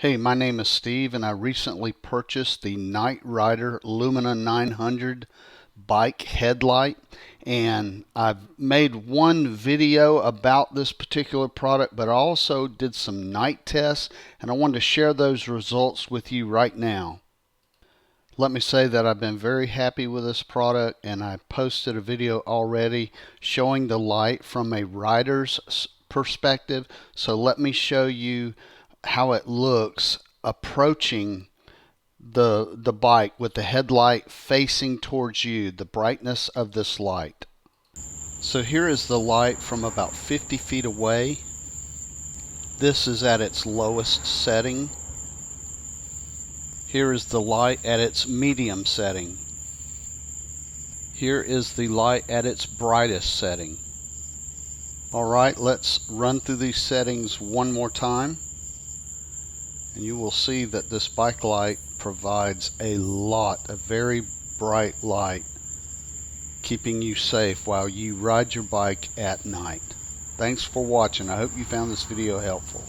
Hey, my name is Steve and I recently purchased the NiteRider Lumina 900 bike headlight, and I've made one video about this particular product, but I also did some night tests and I wanted to share those results with you right now. Let me say that I've been very happy with this product, and I posted a video already showing the light from a rider's perspective. So let me show you how it looks approaching the bike with the headlight facing towards you, the brightness of this light. So here is the light from about 50 feet away. This is at its lowest setting. Here is the light at its medium setting. Here is the light at its brightest setting. Alright, let's run through these settings one more time. And you will see that this bike light provides a very bright light, keeping you safe while you ride your bike at night. Thanks for watching. I hope you found this video helpful.